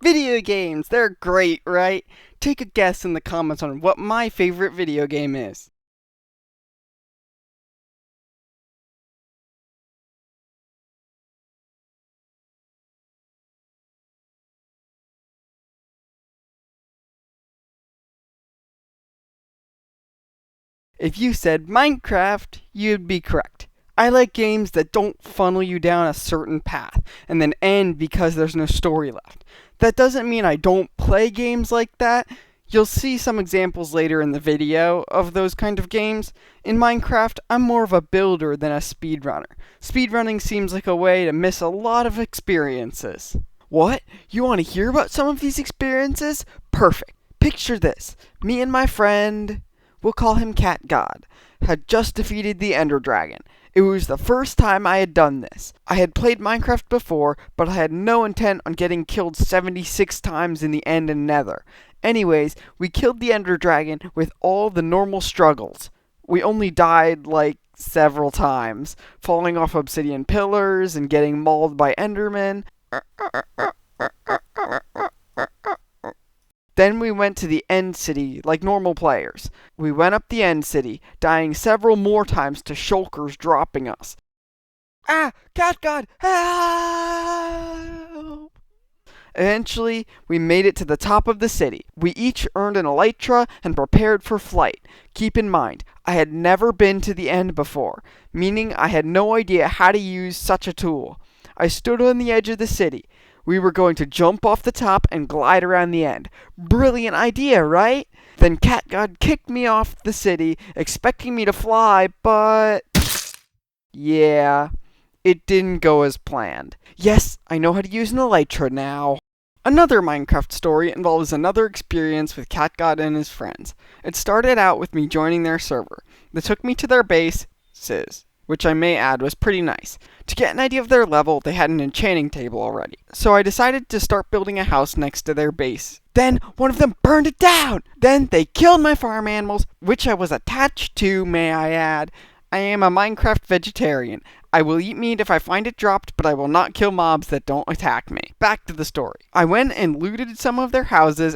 Video games, they're great, right? Take a guess in the comments on what my favorite video game is. If you said Minecraft, you'd be correct. I like games that don't funnel you down a certain path and then end because there's no story left. That doesn't mean I don't play games like that. You'll see some examples later in the video of those kind of games. In Minecraft, I'm more of a builder than a speedrunner. Speedrunning seems like a way to miss a lot of experiences. What? You want to hear about some of these experiences? Perfect. Picture this. Me and my friend, we'll call him Cat God, had just defeated the Ender Dragon. It was the first time I had done this. I had played Minecraft before, but I had no intent on getting killed 76 times in the End and Nether. Anyways, we killed the Ender Dragon with all the normal struggles. We only died, several times, falling off obsidian pillars and getting mauled by Endermen. Then we went to the End City like normal players. We went up the End City, dying several more times to shulkers dropping us. Ah! Cat God! Help! Eventually, we made it to the top of the city. We each earned an elytra and prepared for flight. Keep in mind, I had never been to the end before, meaning I had no idea how to use such a tool. I stood on the edge of the city. We were going to jump off the top and glide around the end. Brilliant idea, right? Then Cat God kicked me off the city, expecting me to fly, but yeah, it didn't go as planned. Yes, I know how to use an elytra now. Another Minecraft story involves another experience with Cat God and his friends. It started out with me joining their server. They took me to their bases, which I may add was pretty nice. To get an idea of their level, they had an enchanting table already. So I decided to start building a house next to their base. Then one of them burned it down! Then they killed my farm animals, which I was attached to, may I add. I am a Minecraft vegetarian. I will eat meat if I find it dropped, but I will not kill mobs that don't attack me. Back to the story. I went and looted some of their houses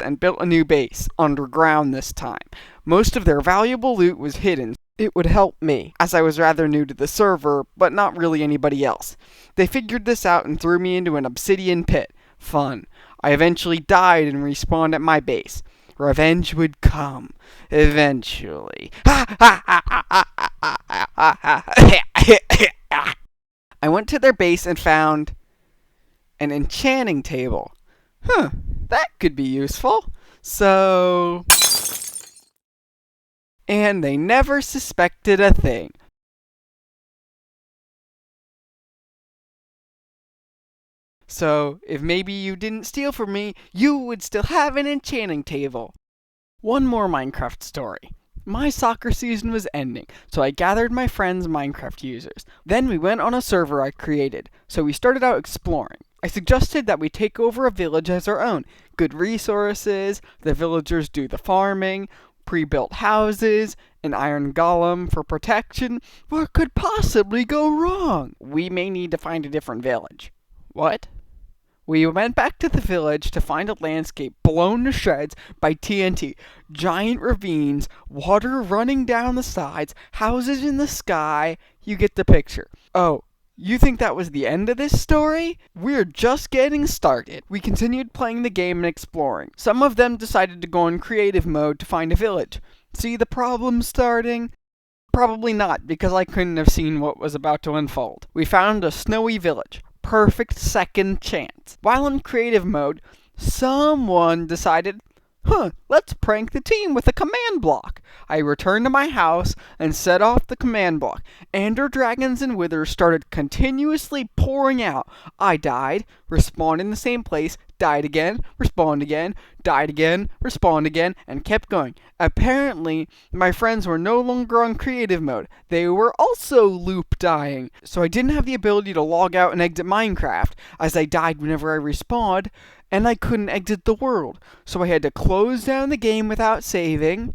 and built a new base, underground this time. Most of their valuable loot was hidden. It would help me, as I was rather new to the server, but not really anybody else. They figured this out and threw me into an obsidian pit. Fun. I eventually died and respawned at my base. Revenge would come. Eventually. I went to their base and found an enchanting table. That could be useful. So... and they never suspected a thing. So, if maybe you didn't steal from me, you would still have an enchanting table. One more Minecraft story. My soccer season was ending, so I gathered my friends' Minecraft users. Then we went on a server I created, so we started out exploring. I suggested that we take over a village as our own. Good resources, the villagers do the farming, pre-built houses, an iron golem for protection. What could possibly go wrong? We may need to find a different village. What? We went back to the village to find a landscape blown to shreds by TNT. Giant ravines, water running down the sides, houses in the sky. You get the picture. Oh, you think that was the end of this story? We're just getting started. We continued playing the game and exploring. Some of them decided to go in creative mode to find a village. See the problem starting? Probably not, because I couldn't have seen what was about to unfold. We found a snowy village. Perfect second chance. While in creative mode, someone decided, let's prank the team with a command block. I returned to my house and set off the command block. Ender dragons and withers started continuously pouring out. I died, respawned in the same place, died again, respawned again, died again, respawned again, and kept going. Apparently, my friends were no longer on creative mode. They were also loop dying. So I didn't have the ability to log out and exit Minecraft, as I died whenever I respawned, and I couldn't exit the world. So I had to close down the game without saving.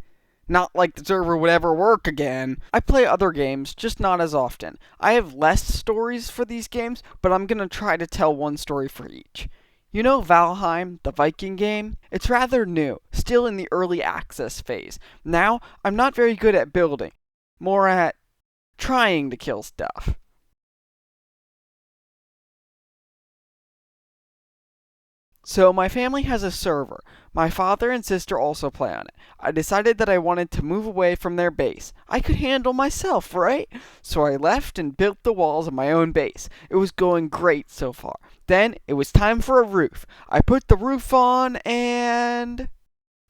Not like the server would ever work again. I play other games, just not as often. I have less stories for these games, but I'm gonna try to tell one story for each. You know Valheim, the Viking game? It's rather new, still in the early access phase. Now, I'm not very good at building, more at trying to kill stuff. So my family has a server. My father and sister also play on it. I decided that I wanted to move away from their base. I could handle myself, right? So I left and built the walls of my own base. It was going great so far. Then it was time for a roof. I put the roof on and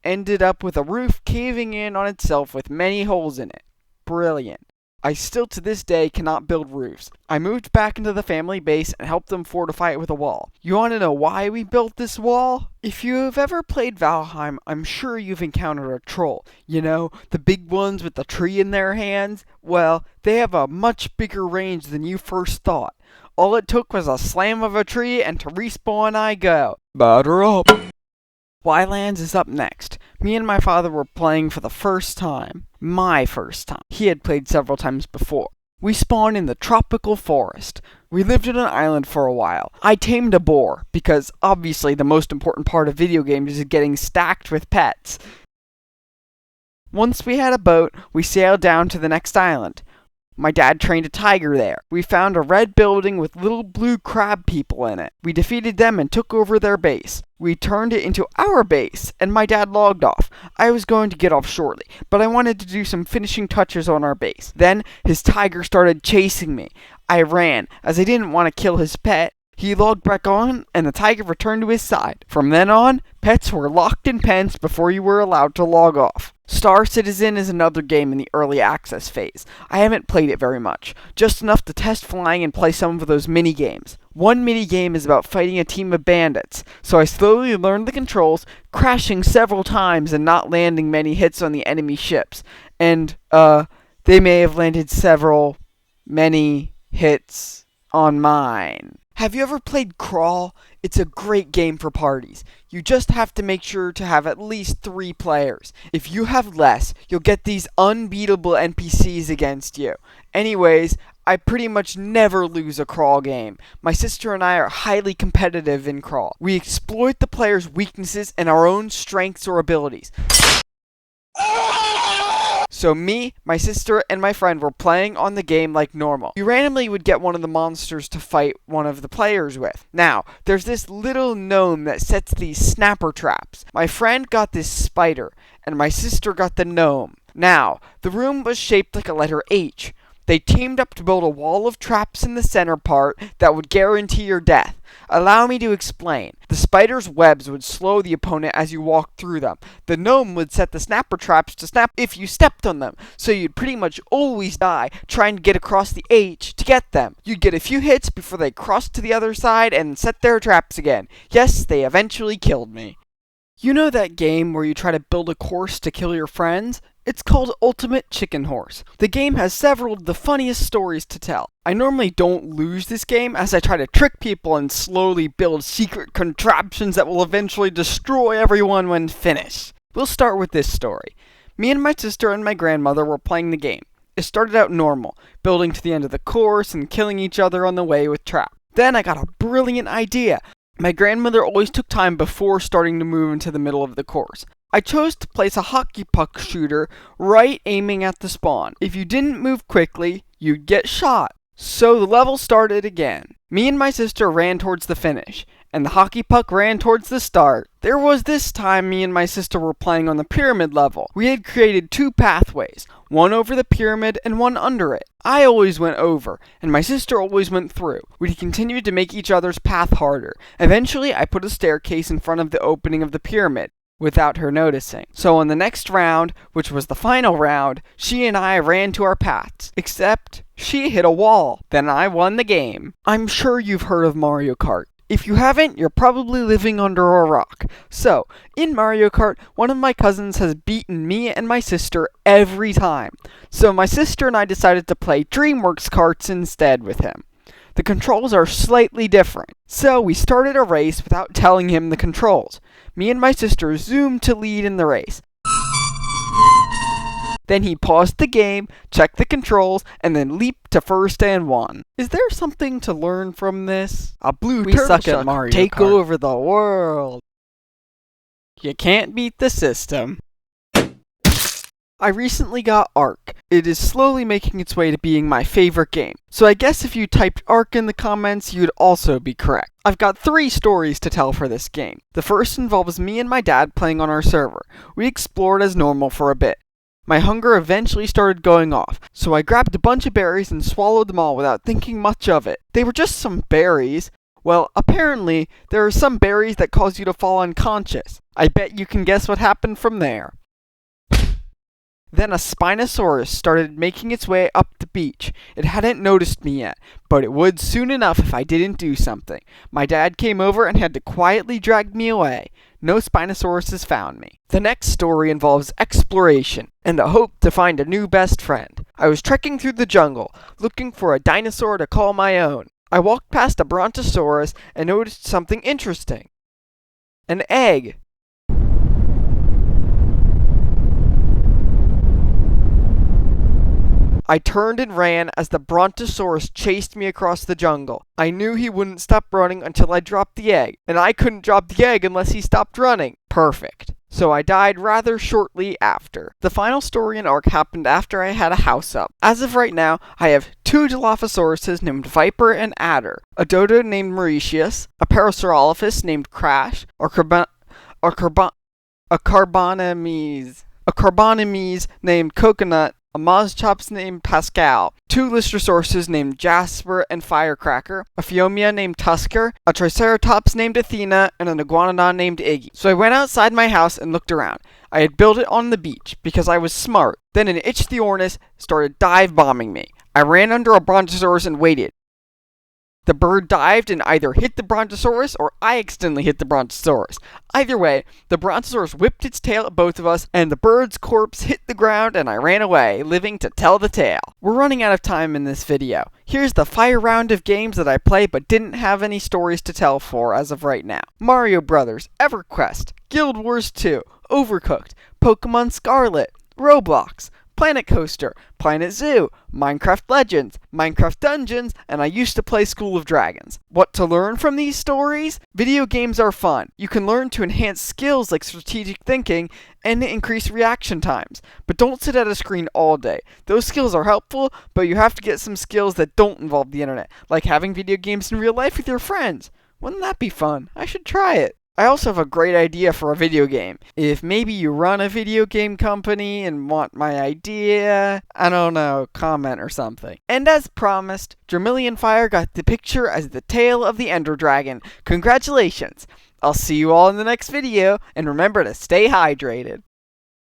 ended up with a roof caving in on itself with many holes in it. Brilliant. I still to this day cannot build roofs. I moved back into the family base and helped them fortify it with a wall. You want to know why we built this wall? If you have ever played Valheim, I'm sure you've encountered a troll. You know, the big ones with the tree in their hands? Well, they have a much bigger range than you first thought. All it took was a slam of a tree and to respawn I go. Batter up! Wylands is up next. Me and my father were playing for the first time. My first time. He had played several times before. We spawned in the tropical forest. We lived on an island for a while. I tamed a boar, because obviously the most important part of video games is getting stacked with pets. Once we had a boat, we sailed down to the next island. My dad trained a tiger there. We found a red building with little blue crab people in it. We defeated them and took over their base. We turned it into our base, and my dad logged off. I was going to get off shortly, but I wanted to do some finishing touches on our base. Then, his tiger started chasing me. I ran, as I didn't want to kill his pet. He logged back on, and the tiger returned to his side. From then on, pets were locked in pens before you were allowed to log off. Star Citizen is another game in the early access phase. I haven't played it very much, just enough to test flying and play some of those mini-games. One mini-game is about fighting a team of bandits, so I slowly learned the controls, crashing several times and not landing many hits on the enemy ships. And, they may have landed many hits on mine. Have you ever played Crawl? It's a great game for parties. You just have to make sure to have at least 3 players. If you have less, you'll get these unbeatable NPCs against you. Anyways, I pretty much never lose a Crawl game. My sister and I are highly competitive in Crawl. We exploit the player's weaknesses and our own strengths or abilities. So me, my sister, and my friend were playing on the game like normal. You randomly would get one of the monsters to fight one of the players with. Now, there's this little gnome that sets these snapper traps. My friend got this spider, and my sister got the gnome. Now, the room was shaped like a letter H. They teamed up to build a wall of traps in the center part that would guarantee your death. Allow me to explain. The spider's webs would slow the opponent as you walked through them. The gnome would set the snapper traps to snap if you stepped on them, so you'd pretty much always die trying to get across the H to get them. You'd get a few hits before they crossed to the other side and set their traps again. Yes, they eventually killed me. You know that game where you try to build a course to kill your friends? It's called Ultimate Chicken Horse. The game has several of the funniest stories to tell. I normally don't lose this game as I try to trick people and slowly build secret contraptions that will eventually destroy everyone when finished. We'll start with this story. Me and my sister and my grandmother were playing the game. It started out normal, building to the end of the course and killing each other on the way with traps. Then I got a brilliant idea. My grandmother always took time before starting to move into the middle of the course. I chose to place a hockey puck shooter right aiming at the spawn. If you didn't move quickly, you'd get shot. So the level started again. Me and my sister ran towards the finish, and the hockey puck ran towards the start. There was this time me and my sister were playing on the pyramid level. We had created 2 pathways, one over the pyramid and one under it. I always went over, and my sister always went through. We continued to make each other's path harder. Eventually, I put a staircase in front of the opening of the pyramid, without her noticing. So on the next round, which was the final round, she and I ran to our paths. Except, she hit a wall. Then I won the game. I'm sure you've heard of Mario Kart. If you haven't, you're probably living under a rock. So, in Mario Kart, one of my cousins has beaten me and my sister every time. So my sister and I decided to play DreamWorks Karts instead with him. The controls are slightly different. So we started a race without telling him the controls. Me and my sister zoomed to lead in the race. Then he paused the game, checked the controls, and then leaped to first and won. Is there something to learn from this? A blue turtle suck at Mario take Kart. Over the world. You can't beat the system. I recently got Ark. It is slowly making its way to being my favorite game. So I guess if you typed Ark in the comments, you'd also be correct. I've got 3 stories to tell for this game. The first involves me and my dad playing on our server. We explored as normal for a bit. My hunger eventually started going off, so I grabbed a bunch of berries and swallowed them all without thinking much of it. They were just some berries. Well, apparently, there are some berries that cause you to fall unconscious. I bet you can guess what happened from there. Then a Spinosaurus started making its way up the beach. It hadn't noticed me yet, but it would soon enough if I didn't do something. My dad came over and had to quietly drag me away. No Spinosauruses found me. The next story involves exploration and a hope to find a new best friend. I was trekking through the jungle, looking for a dinosaur to call my own. I walked past a Brontosaurus and noticed something interesting. An egg. I turned and ran as the Brontosaurus chased me across the jungle. I knew he wouldn't stop running until I dropped the egg, and I couldn't drop the egg unless he stopped running. Perfect. So I died rather shortly after. The final story in Ark happened after I had a house up. As of right now, I have 2 Dilophosauruses named Viper and Adder, a dodo named Mauritius, a Parasaurolophus named Crash, a Carbonimes named Coconut, a Mozchops named Pascal, 2 Lystrosaurus named Jasper and Firecracker, a Phiomia named Tusker, a Triceratops named Athena, and an Iguanodon named Iggy. So I went outside my house and looked around. I had built it on the beach because I was smart. Then an Ichthyornis started dive bombing me. I ran under a Brontosaurus and waited. The bird dived and either hit the Brontosaurus or I accidentally hit the Brontosaurus. Either way, the Brontosaurus whipped its tail at both of us, and the bird's corpse hit the ground and I ran away, living to tell the tale. We're running out of time in this video. Here's the fire round of games that I played but didn't have any stories to tell for as of right now. Mario Brothers, EverQuest, Guild Wars 2, Overcooked, Pokemon Scarlet, Roblox, Planet Coaster, Planet Zoo, Minecraft Legends, Minecraft Dungeons, and I used to play School of Dragons. What to learn from these stories? Video games are fun. You can learn to enhance skills like strategic thinking and increase reaction times. But don't sit at a screen all day. Those skills are helpful, but you have to get some skills that don't involve the internet, like having video games in real life with your friends. Wouldn't that be fun? I should try it. I also have a great idea for a video game. If maybe you run a video game company and want my idea, I don't know, comment or something. And as promised, Dramillion Fire got the picture as the tail of the Ender Dragon. Congratulations! I'll see you all in the next video, and remember to stay hydrated.